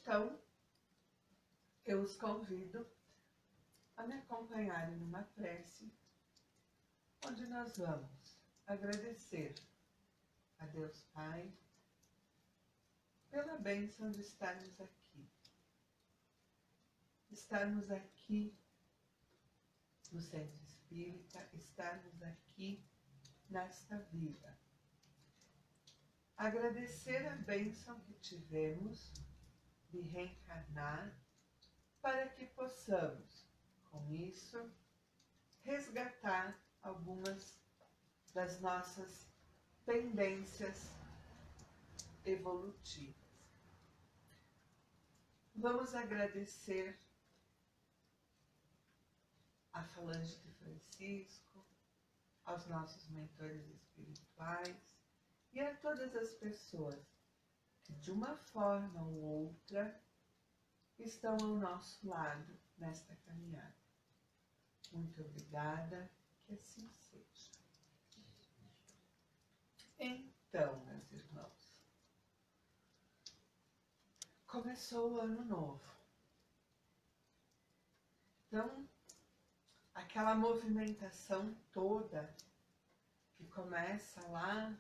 Então, eu os convido a me acompanharem numa prece, onde nós vamos agradecer a Deus Pai pela bênção de estarmos aqui. Estarmos aqui no Centro Espírita, estarmos aqui nesta vida. Agradecer a bênção que tivemos de reencarnar para que possamos, com isso, resgatar algumas das nossas tendências evolutivas. Vamos agradecer a Falange de Francisco, aos nossos mentores espirituais e a todas as pessoas que, de uma forma ou outra, estão ao nosso lado nesta caminhada. Muito obrigada, que assim seja. Então, meus irmãos, começou o ano novo. Então, aquela movimentação toda que começa lá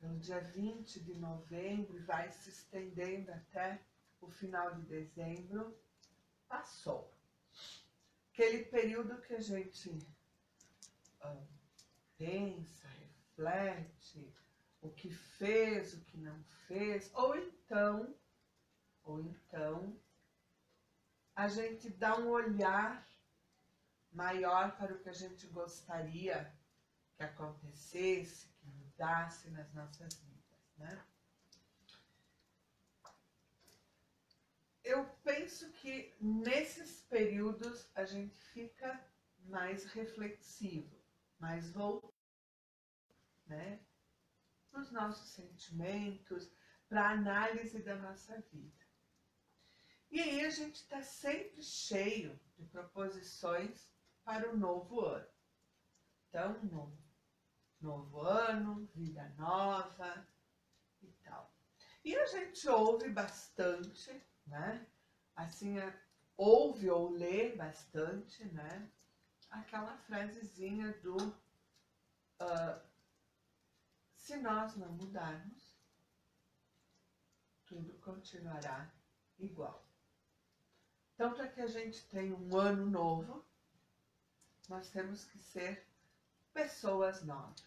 no dia 20 de novembro e vai se estendendo até o final de dezembro, passou. Aquele período que a gente pensa, reflete, o que fez, o que não fez, ou então, a gente dá um olhar maior para o que a gente gostaria que acontecesse, que mudasse nas nossas vidas, né? Eu penso que nesses períodos a gente fica mais reflexivo, mais voltado, né, para os nossos sentimentos, para a análise da nossa vida. E aí a gente está sempre cheio de proposições para o novo ano. Então, novo ano, vida nova e tal. E a gente ouve bastante, né? Assim, ouve ou lê bastante, né? Aquela frasezinha do se nós não mudarmos, tudo continuará igual. Então, para que a gente tenha um ano novo, nós temos que ser pessoas novas,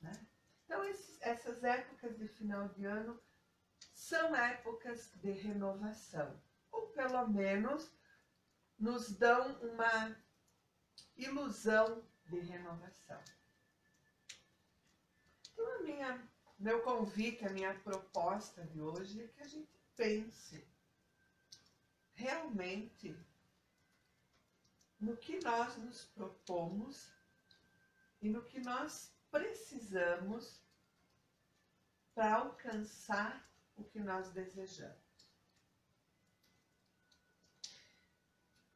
né? Então, essas épocas de final de ano são épocas de renovação, ou pelo menos nos dão uma ilusão de renovação. Então, meu convite, a minha proposta de hoje é que a gente pense realmente no que nós nos propomos e no que nós precisamos para alcançar o que nós desejamos.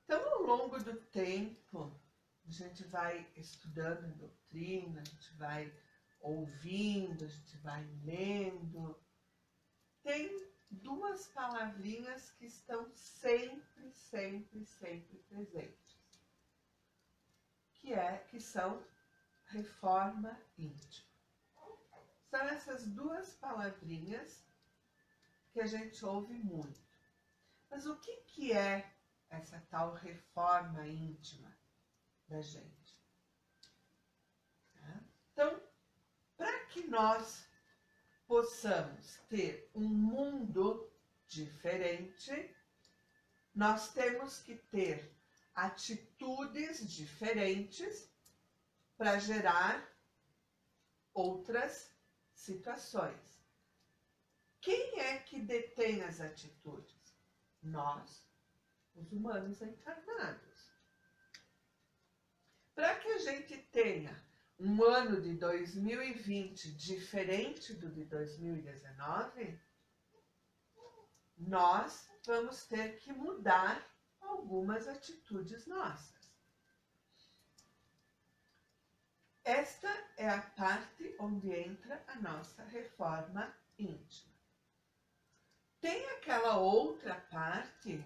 Então, ao longo do tempo, a gente vai estudando a doutrina, a gente vai ouvindo, a gente vai lendo. Tem duas palavrinhas que estão sempre presentes, que são reforma íntima. São essas duas palavrinhas que a gente ouve muito. Mas o que é essa tal reforma íntima da gente? Então, para que nós possamos ter um mundo diferente, nós temos que ter atitudes diferentes para gerar outras situações. Quem é que detém as atitudes? Nós, os humanos encarnados. Para que a gente tenha um ano de 2020 diferente do de 2019, nós vamos ter que mudar algumas atitudes nossas. Esta é a parte onde entra a nossa reforma íntima. Tem aquela outra parte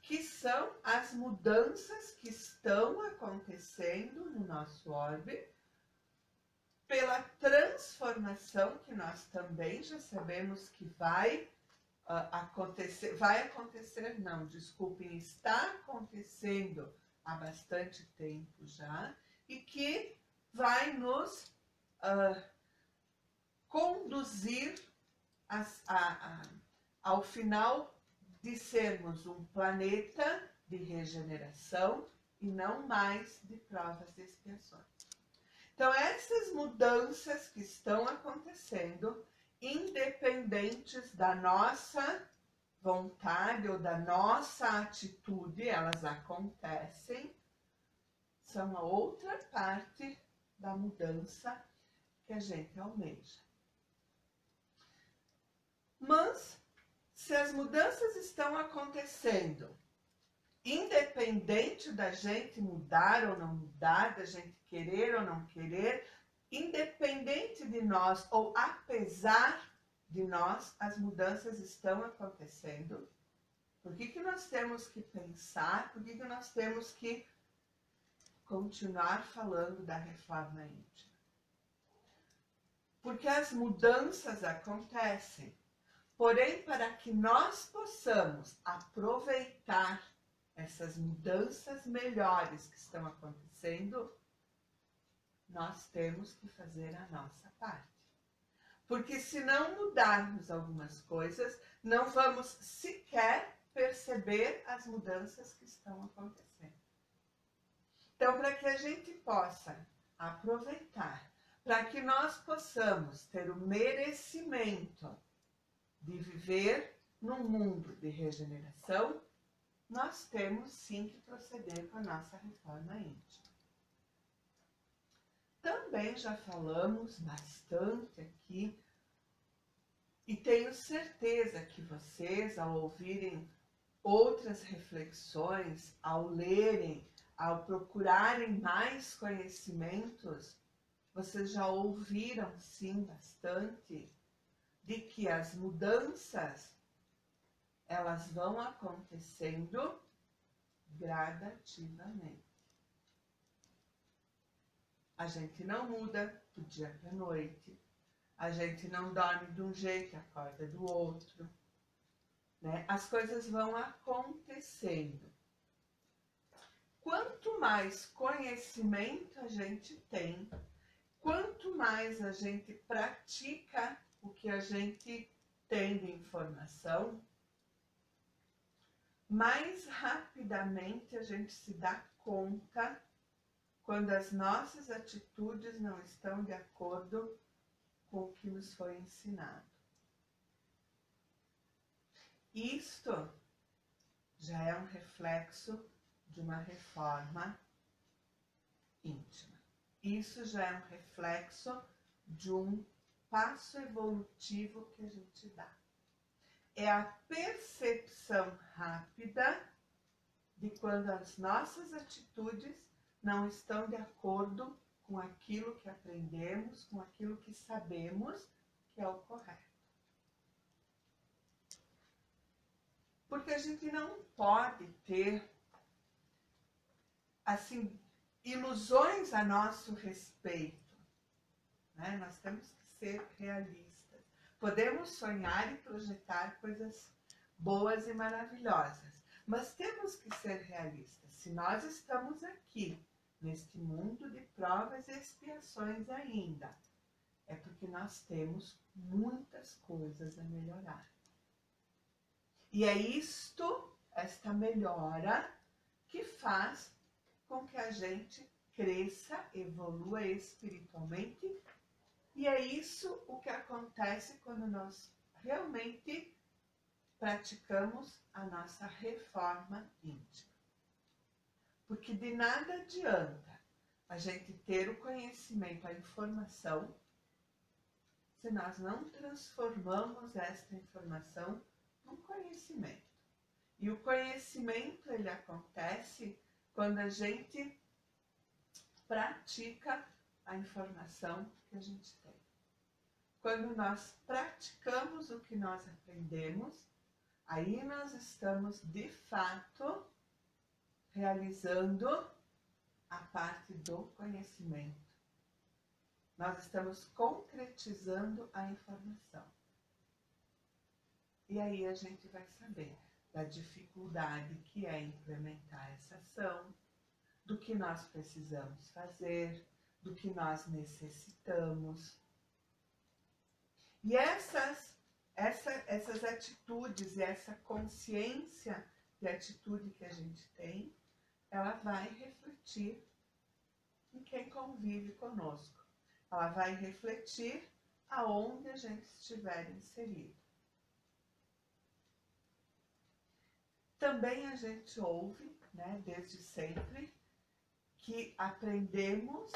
que são as mudanças que estão acontecendo no nosso orbe pela transformação que nós também já sabemos que vai acontecer, não, desculpem, está acontecendo há bastante tempo já, e que vai nos conduzir ao final de sermos um planeta de regeneração e não mais de provas e expiações. Então, essas mudanças que estão acontecendo, independentes da nossa vontade ou da nossa atitude, elas acontecem, são a outra parte da mudança que a gente almeja. Mas, se as mudanças estão acontecendo, independente da gente mudar ou não mudar, da gente querer ou não querer, independente de nós ou apesar de nós, as mudanças estão acontecendo. Por que nós temos que pensar? Por que nós temos que continuar falando da reforma íntima? Porque as mudanças acontecem. Porém, para que nós possamos aproveitar essas mudanças melhores que estão acontecendo, nós temos que fazer a nossa parte. Porque se não mudarmos algumas coisas, não vamos sequer perceber as mudanças que estão acontecendo. Então, para que a gente possa aproveitar, para que nós possamos ter o merecimento de viver num mundo de regeneração, nós temos sim que proceder com a nossa reforma íntima. Também já falamos bastante aqui e tenho certeza que vocês, ao ouvirem outras reflexões, ao lerem, ao procurarem mais conhecimentos, vocês já ouviram sim bastante de que as mudanças elas vão acontecendo gradativamente. A gente não muda do dia para a noite. A gente não dorme de um jeito e acorda do outro. Né? As coisas vão acontecendo. Quanto mais conhecimento a gente tem, quanto mais a gente pratica o que a gente tem de informação, mais rapidamente a gente se dá conta quando as nossas atitudes não estão de acordo com o que nos foi ensinado. Isto já é um reflexo de uma reforma íntima. Isso já é um reflexo de um passo evolutivo que a gente dá. É a percepção rápida de quando as nossas atitudes não estão de acordo com aquilo que aprendemos, com aquilo que sabemos que é o correto. Porque a gente não pode ter, assim, ilusões a nosso respeito, né? Nós temos que ser realistas. Podemos sonhar e projetar coisas boas e maravilhosas, mas temos que ser realistas. Se nós estamos aqui, neste mundo de provas e expiações ainda, é porque nós temos muitas coisas a melhorar. E é esta melhora, que faz com que a gente cresça, evolua espiritualmente. E é isso o que acontece quando nós realmente praticamos a nossa reforma íntima. Porque de nada adianta a gente ter o conhecimento, a informação, se nós não transformamos esta informação num conhecimento. E o conhecimento, ele acontece quando a gente pratica a informação que a gente tem. Quando nós praticamos o que nós aprendemos, Aí nós estamos, de fato, realizando a parte do conhecimento. Nós estamos concretizando a informação. E aí a gente vai saber da dificuldade que é implementar essa ação, do que nós precisamos fazer, do que nós necessitamos. E essas atitudes e essa consciência de atitude que a gente tem, ela vai refletir em quem convive conosco. Ela vai refletir aonde a gente estiver inserido. Também a gente ouve, né, desde sempre, que aprendemos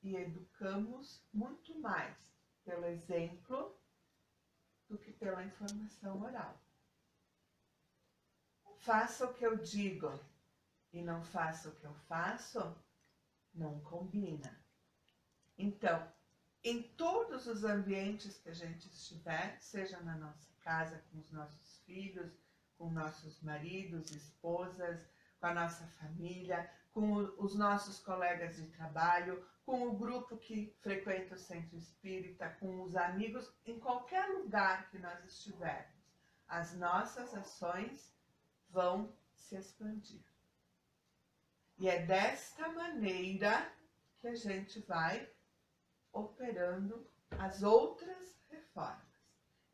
e educamos muito mais pelo exemplo do que pela informação oral. Faça o que eu digo e não faça o que eu faço, não combina. Então, em todos os ambientes que a gente estiver, seja na nossa casa, com os nossos filhos, com nossos maridos, esposas, com a nossa família, com os nossos colegas de trabalho, com o grupo que frequenta o centro espírita, com os amigos, em qualquer lugar que nós estivermos, as nossas ações vão se expandir. E é desta maneira que a gente vai operando as outras reformas.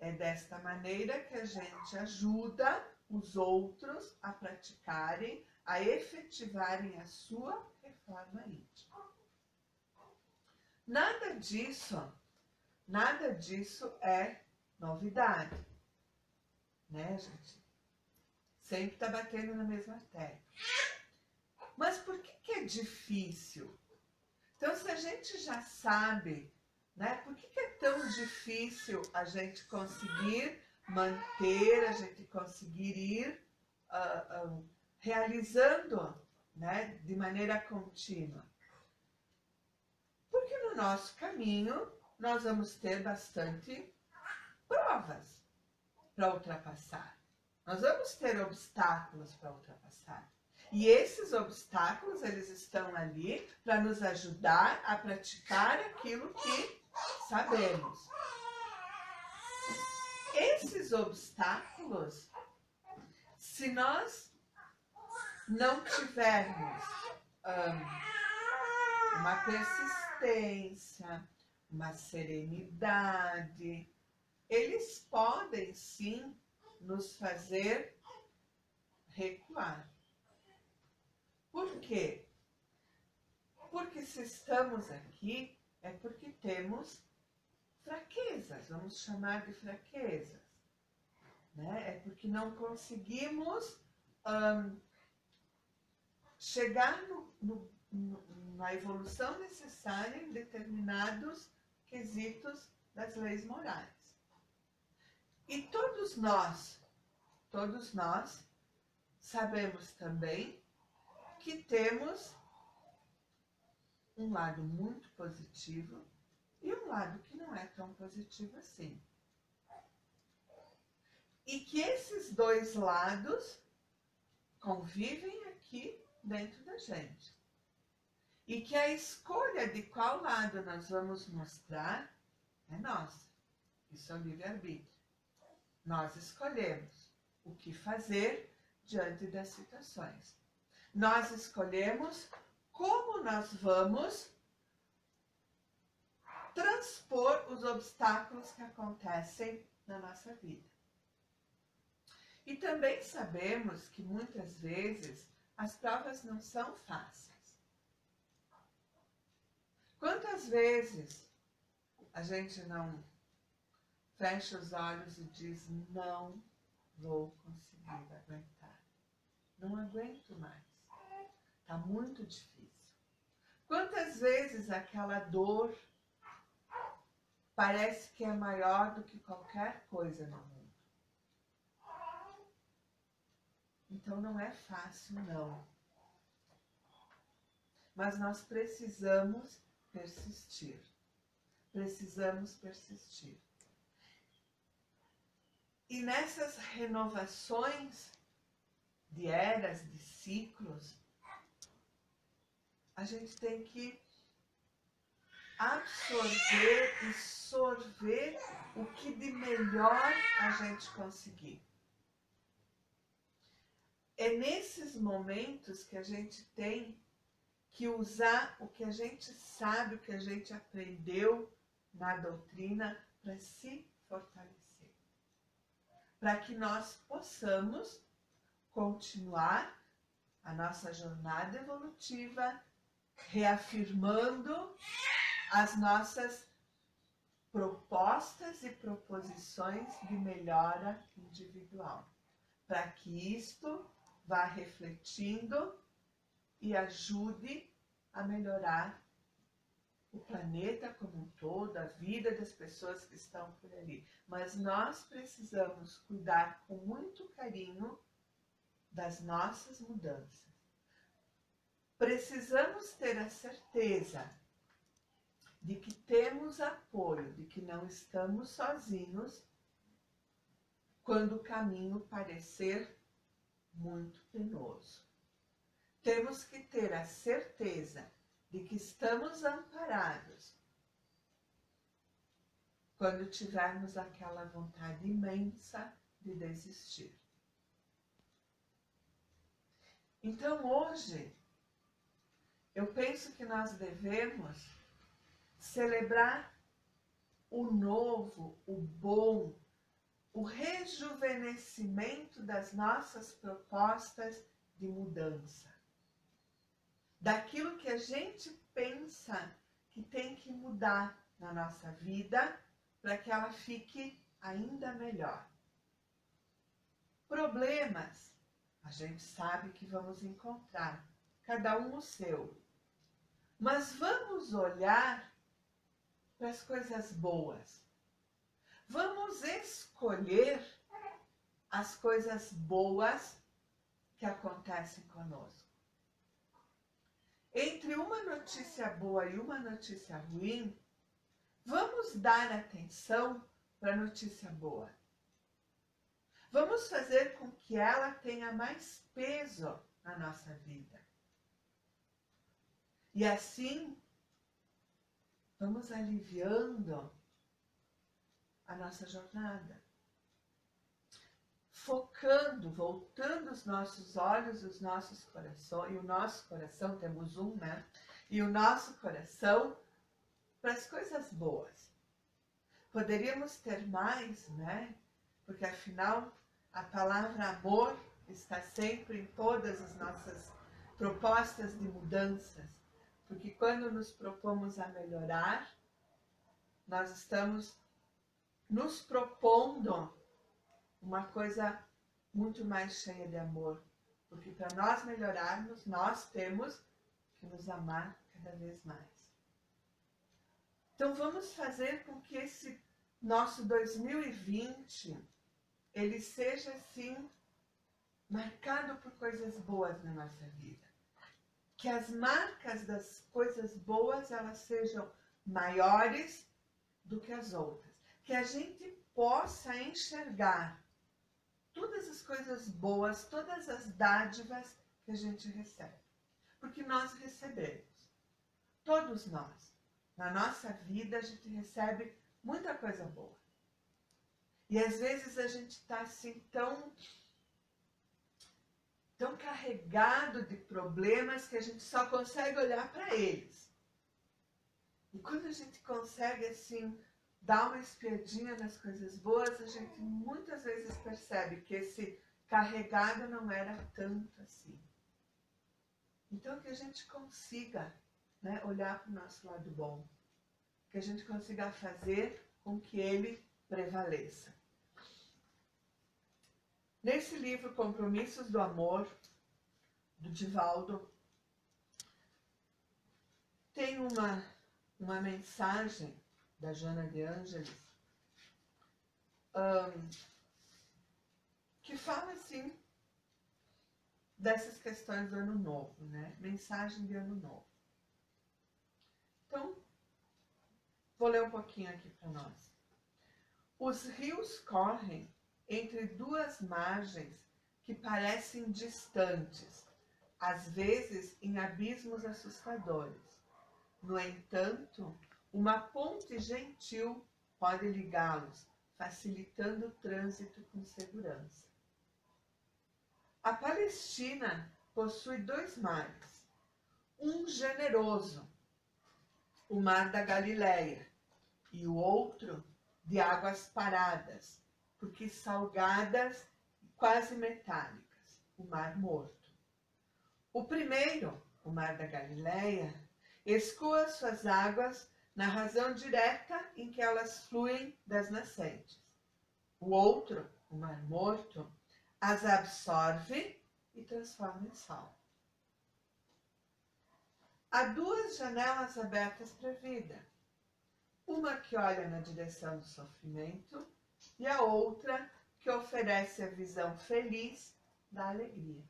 É desta maneira que a gente ajuda os outros a praticarem, a efetivarem a sua reforma íntima. Nada disso é novidade, né, gente? Sempre está batendo na mesma tecla. Mas por que é difícil? Então, se a gente já sabe, né, por que é tão difícil a gente conseguir manter, a gente conseguir ir realizando, né, de maneira contínua? Porque no nosso caminho nós vamos ter bastante provas para ultrapassar. Nós vamos ter obstáculos para ultrapassar. E esses obstáculos, eles estão ali para nos ajudar a praticar aquilo que sabemos. Esses obstáculos, se nós não tivermos uma persistência, uma serenidade, eles podem sim nos fazer recuar. Por quê? Porque se estamos aqui é porque temos fraquezas, vamos chamar de fraquezas, né? É porque não conseguimos chegar na evolução necessária em determinados quesitos das leis morais. E todos nós sabemos também que temos um lado muito positivo e um lado que não é tão positivo assim. E que esses dois lados convivem aqui dentro da gente. E que a escolha de qual lado nós vamos mostrar é nossa. Isso é o livre-arbítrio. Nós escolhemos o que fazer diante das situações. Nós escolhemos como nós vamos transpor os obstáculos que acontecem na nossa vida. E também sabemos que muitas vezes as provas não são fáceis. Quantas vezes a gente não fecha os olhos e diz: não vou conseguir aguentar, não aguento mais, está muito difícil. Quantas vezes aquela dor parece que é maior do que qualquer coisa no mundo? Então não é fácil, não. Mas nós precisamos persistir. Precisamos persistir. E nessas renovações de eras, de ciclos, a gente tem que absorver e sorver o que de melhor a gente conseguir. É nesses momentos que a gente tem que usar o que a gente sabe, o que a gente aprendeu na doutrina para se fortalecer. Para que nós possamos continuar a nossa jornada evolutiva, reafirmando as nossas propostas e proposições de melhora individual, para que isto vá refletindo e ajude a melhorar o planeta como um todo, a vida das pessoas que estão por ali. Mas nós precisamos cuidar com muito carinho das nossas mudanças. Precisamos ter a certeza de que temos apoio, de que não estamos sozinhos quando o caminho parecer muito penoso. Temos que ter a certeza de que estamos amparados quando tivermos aquela vontade imensa de desistir. Então hoje, eu penso que nós devemos celebrar o novo, o bom, o rejuvenescimento das nossas propostas de mudança. Daquilo que a gente pensa que tem que mudar na nossa vida para que ela fique ainda melhor. Problemas, a gente sabe que vamos encontrar, cada um o seu. Mas vamos olhar para as coisas boas. Vamos escolher as coisas boas que acontecem conosco. Entre uma notícia boa e uma notícia ruim, vamos dar atenção para a notícia boa. Vamos fazer com que ela tenha mais peso na nossa vida. E assim, vamos aliviando a nossa jornada. Focando, voltando os nossos olhos, os nossos corações, e o nosso coração, temos um, né? E o nosso coração para as coisas boas. Poderíamos ter mais, né? Porque afinal, a palavra amor está sempre em todas as nossas propostas de mudanças. Porque quando nos propomos a melhorar, nós estamos nos propondo uma coisa muito mais cheia de amor. Porque para nós melhorarmos, nós temos que nos amar cada vez mais. Então vamos fazer com que esse nosso 2020, ele seja assim, marcado por coisas boas na nossa vida. Que as marcas das coisas boas, elas sejam maiores do que as outras. Que a gente possa enxergar todas as coisas boas, todas as dádivas que a gente recebe. Porque nós recebemos. Todos nós. Na nossa vida, a gente recebe muita coisa boa. E às vezes a gente está assim tão carregado de problemas que a gente só consegue olhar para eles. E quando a gente consegue assim dar uma espiadinha nas coisas boas, a gente muitas vezes percebe que esse carregado não era tanto assim. Então que a gente consiga, né, olhar para o nosso lado bom, que a gente consiga fazer com que ele prevaleça. Nesse livro Compromissos do Amor, do Divaldo, tem uma mensagem da Joana de Ângeles que fala assim dessas questões do ano novo, né? Mensagem de ano novo. Então, vou ler um pouquinho aqui para nós. Os rios correm entre duas margens que parecem distantes, às vezes em abismos assustadores. No entanto, uma ponte gentil pode ligá-los, facilitando o trânsito com segurança. A Palestina possui dois mares, um generoso, o Mar da Galileia, e o outro de águas paradas, porque salgadas e quase metálicas, o Mar Morto. O primeiro, o Mar da Galileia, escoa suas águas na razão direta em que elas fluem das nascentes. O outro, o Mar Morto, as absorve e transforma em sal. Há duas janelas abertas para a vida. Uma que olha na direção do sofrimento e a outra que oferece a visão feliz da alegria.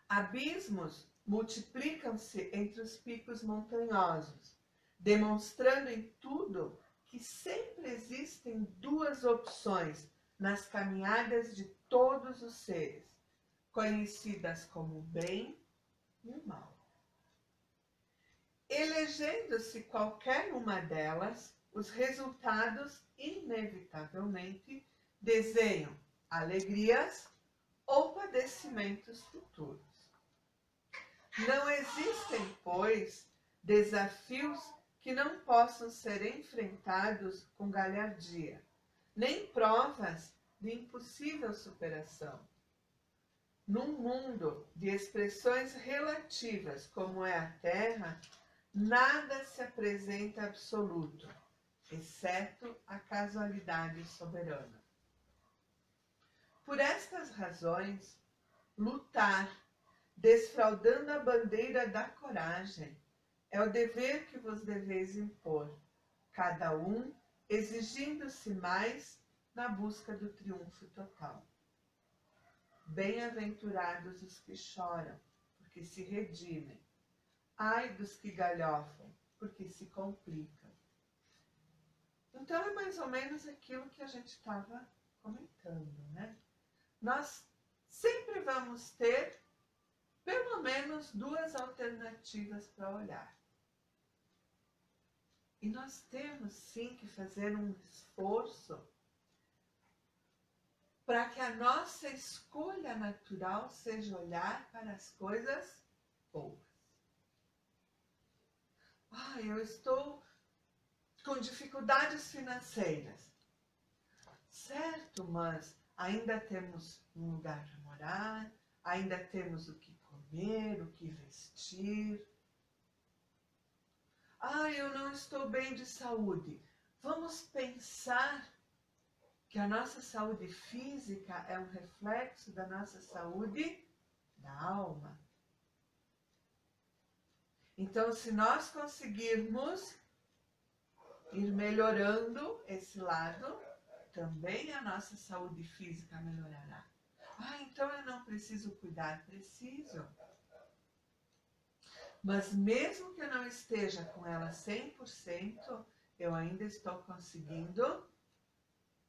Abismos multiplicam-se entre os picos montanhosos, demonstrando em tudo que sempre existem duas opções nas caminhadas de todos os seres, conhecidas como o bem e o mal. Elegendo-se qualquer uma delas, os resultados inevitavelmente desenham alegrias ou padecimentos futuros. Não existem, pois, desafios que não possam ser enfrentados com galhardia, nem provas de impossível superação. Num mundo de expressões relativas como é a Terra, nada se apresenta absoluto, exceto a casualidade soberana. Por estas razões, lutar, desfraldando a bandeira da coragem, é o dever que vos deveis impor, cada um exigindo-se mais na busca do triunfo total. Bem-aventurados os que choram, porque se redimem. Ai dos que galhofam, porque se complicam. Então é mais ou menos aquilo que a gente estava comentando, né? Nós sempre vamos ter pelo menos duas alternativas para olhar. E nós temos sim que fazer um esforço para que a nossa escolha natural seja olhar para as coisas boas. Eu estou com dificuldades financeiras. Certo, mas ainda temos um lugar para morar, ainda temos o que comer, o que vestir. Eu não estou bem de saúde. Vamos pensar que a nossa saúde física é um reflexo da nossa saúde da alma. Então, se nós conseguirmos ir melhorando esse lado, também a nossa saúde física melhorará. Então eu não preciso cuidar. Preciso. Mas mesmo que eu não esteja com ela 100%, eu ainda estou conseguindo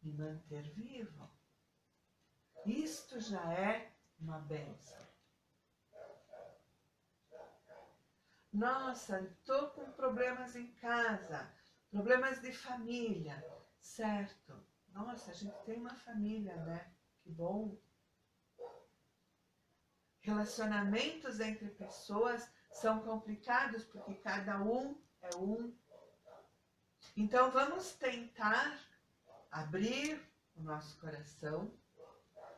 me manter vivo. Isto já é uma bênção. Nossa, estou com problemas em casa, problemas de família, certo? Nossa, a gente tem uma família, né? Que bom. Relacionamentos entre pessoas são complicados porque cada um é um. Então vamos tentar abrir o nosso coração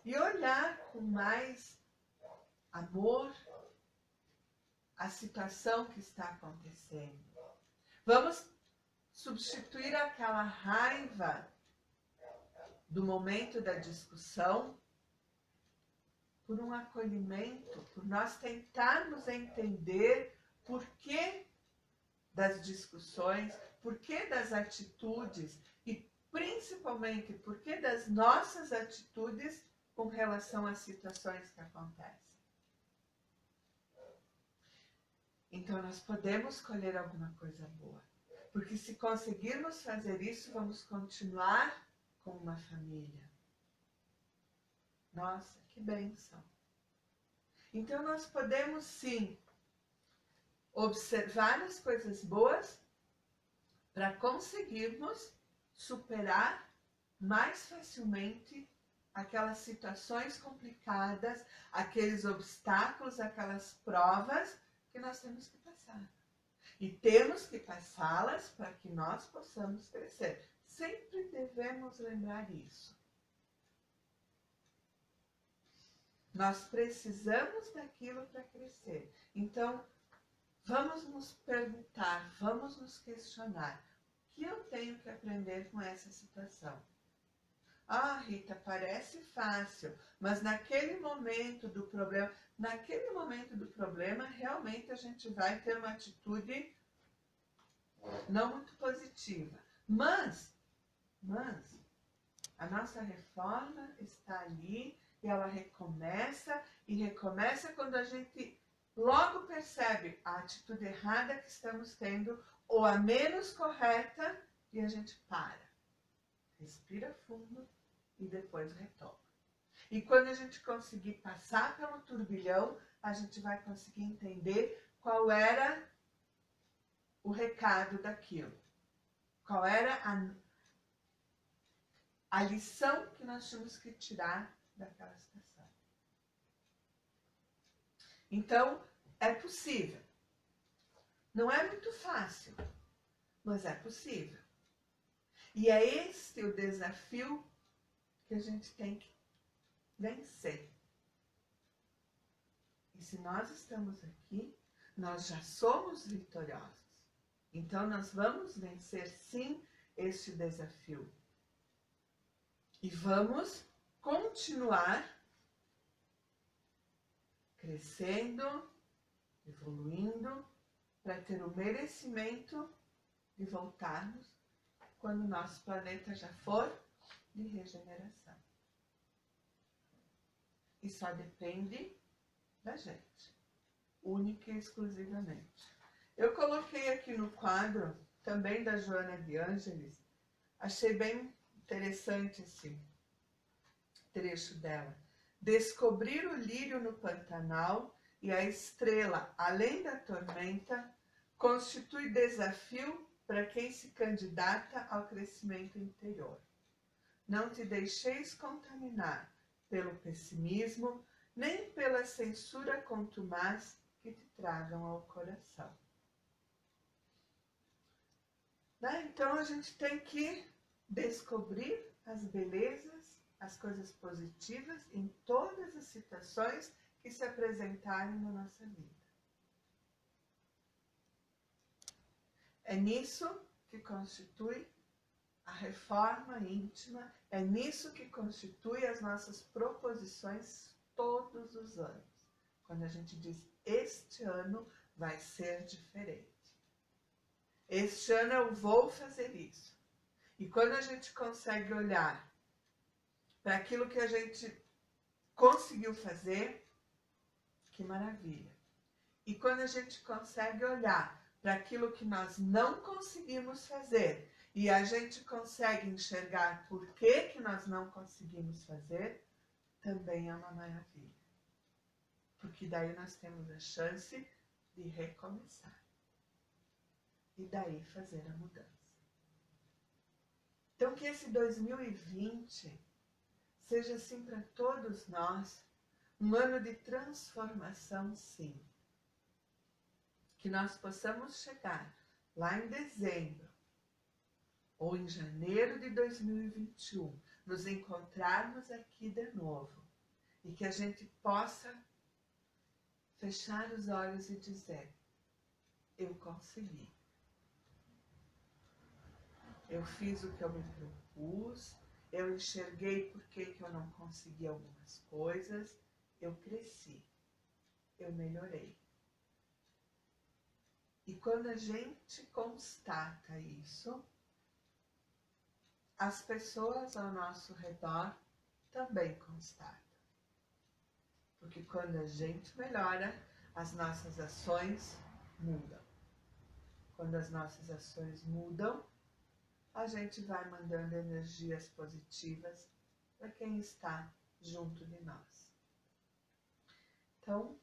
e olhar com mais amor a situação que está acontecendo. Vamos substituir aquela raiva do momento da discussão por um acolhimento, por nós tentarmos entender por que das discussões, por que das atitudes e principalmente por que das nossas atitudes com relação às situações que acontecem. Então nós podemos colher alguma coisa boa, porque se conseguirmos fazer isso, vamos continuar com uma família. Nossa, que bênção! Então nós podemos sim observar as coisas boas para conseguirmos superar mais facilmente aquelas situações complicadas, aqueles obstáculos, aquelas provas que nós temos que passar. E temos que passá-las para que nós possamos crescer. Sempre devemos lembrar isso. Nós precisamos daquilo para crescer. Então, vamos nos perguntar, vamos nos questionar. O que eu tenho que aprender com essa situação? Ah, Rita, parece fácil, mas naquele momento do problema, realmente a gente vai ter uma atitude não muito positiva. Mas a nossa reforma está ali e ela recomeça quando a gente logo percebe a atitude errada que estamos tendo ou a menos correta e a gente para. Respira fundo e depois retoma. E quando a gente conseguir passar pelo turbilhão, a gente vai conseguir entender qual era o recado daquilo. Qual era a lição que nós tínhamos que tirar daquela situação. Então, é possível. Não é muito fácil, mas é possível. E é este o desafio que a gente tem que vencer. E se nós estamos aqui, nós já somos vitoriosos. Então, nós vamos vencer, sim, este desafio. E vamos continuar crescendo, evoluindo, para ter o merecimento de voltarmos quando o nosso planeta já for de regeneração. E só depende da gente, única e exclusivamente. Eu coloquei aqui no quadro, também da Joana de Ângeles, achei bem interessante esse trecho dela. Descobrir o lírio no Pantanal e a estrela além da tormenta constitui desafio para quem se candidata ao crescimento interior. Não te deixeis contaminar pelo pessimismo, nem pela censura contumaz que te tragam ao coração. Então a gente tem que descobrir as belezas, as coisas positivas em todas as situações que se apresentarem na nossa vida. É nisso que constitui a reforma íntima, é nisso que constitui as nossas proposições todos os anos. Quando a gente diz, este ano vai ser diferente. Este ano eu vou fazer isso. E quando a gente consegue olhar para aquilo que a gente conseguiu fazer, que maravilha. E quando a gente consegue olhar para aquilo que nós não conseguimos fazer e a gente consegue enxergar por que nós não conseguimos fazer, também é uma maravilha. Porque daí nós temos a chance de recomeçar. E daí fazer a mudança. Então que esse 2020 seja assim para todos nós, um ano de transformação, sim. Que nós possamos chegar lá em dezembro ou em janeiro de 2021, nos encontrarmos aqui de novo e que a gente possa fechar os olhos e dizer, eu consegui. Eu fiz o que eu me propus, eu enxerguei por que eu não consegui algumas coisas, eu cresci, eu melhorei. E quando a gente constata isso, as pessoas ao nosso redor também constatam. Porque quando a gente melhora, as nossas ações mudam. Quando as nossas ações mudam, a gente vai mandando energias positivas para quem está junto de nós. Então,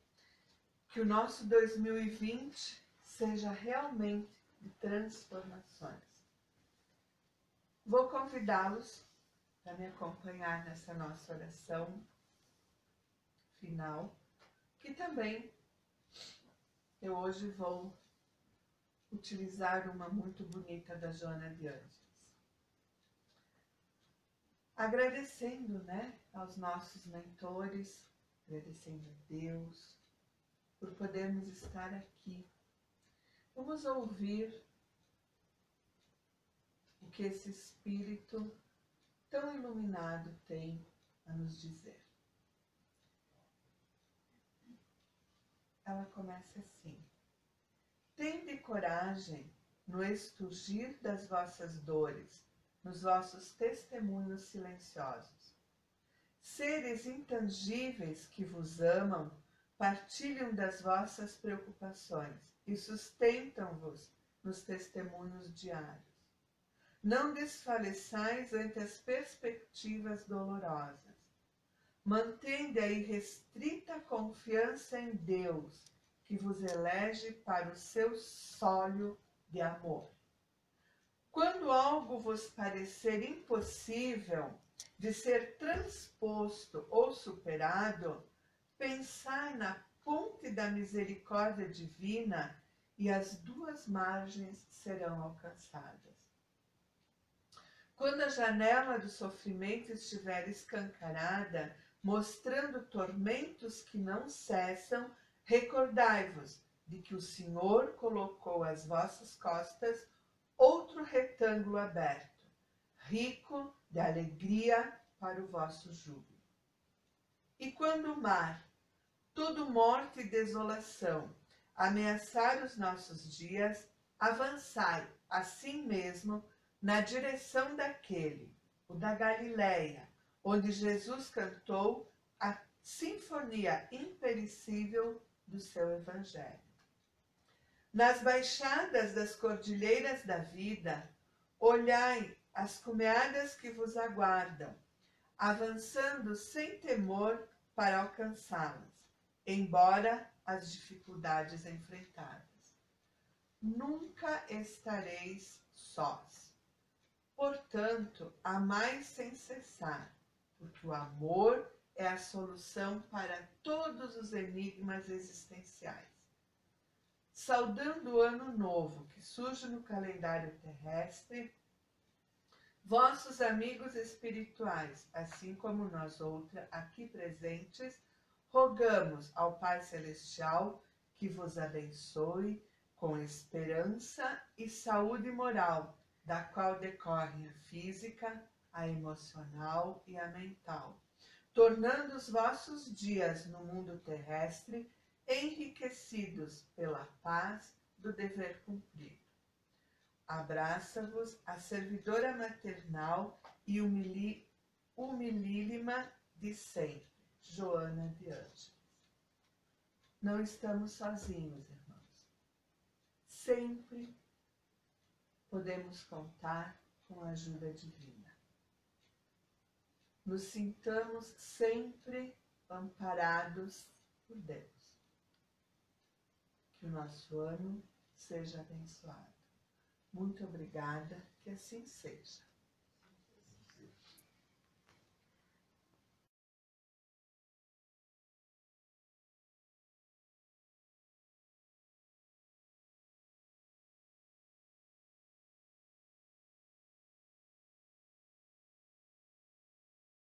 que o nosso 2020 seja realmente de transformações. Vou convidá-los para me acompanhar nessa nossa oração final, que também eu hoje vou utilizar uma muito bonita da Joana de Ângeles. Agradecendo, aos nossos mentores, agradecendo a Deus por podermos estar aqui. Vamos ouvir o que esse Espírito tão iluminado tem a nos dizer. Ela começa assim: tende coragem no estugir das vossas dores, nos vossos testemunhos silenciosos. Seres intangíveis que vos amam, partilham das vossas preocupações e sustentam-vos nos testemunhos diários. Não desfaleçais ante as perspectivas dolorosas. Mantende a irrestrita confiança em Deus, que vos elege para o seu sólio de amor. Quando algo vos parecer impossível de ser transposto ou superado, pensai na ponte da misericórdia divina e as duas margens serão alcançadas. Quando a janela do sofrimento estiver escancarada, mostrando tormentos que não cessam, recordai-vos de que o Senhor colocou às vossas costas outro retângulo aberto, rico de alegria para o vosso júbilo. E quando o mar, tudo morte e desolação, ameaçar os nossos dias, avançai assim mesmo na direção daquele, o da Galileia, onde Jesus cantou a sinfonia imperecível do seu Evangelho. Nas baixadas das cordilheiras da vida, olhai as cumeadas que vos aguardam, avançando sem temor para alcançá-las, embora as dificuldades enfrentadas. Nunca estareis sós. Portanto, amai sem cessar, porque o amor é a solução para todos os enigmas existenciais. Saudando o ano novo que surge no calendário terrestre, vossos amigos espirituais, assim como nós outras aqui presentes, rogamos ao Pai Celestial que vos abençoe com esperança e saúde moral, da qual decorrem a física, a emocional e a mental, tornando os vossos dias no mundo terrestre enriquecidos pela paz do dever cumprido. Abraça-vos a servidora maternal e humilíssima de sempre, Joana de Ângeles. Não estamos sozinhos, irmãos. Sempre podemos contar com a ajuda divina. Nos sintamos sempre amparados por Deus. Que o nosso ano seja abençoado. Muito obrigada, que assim seja.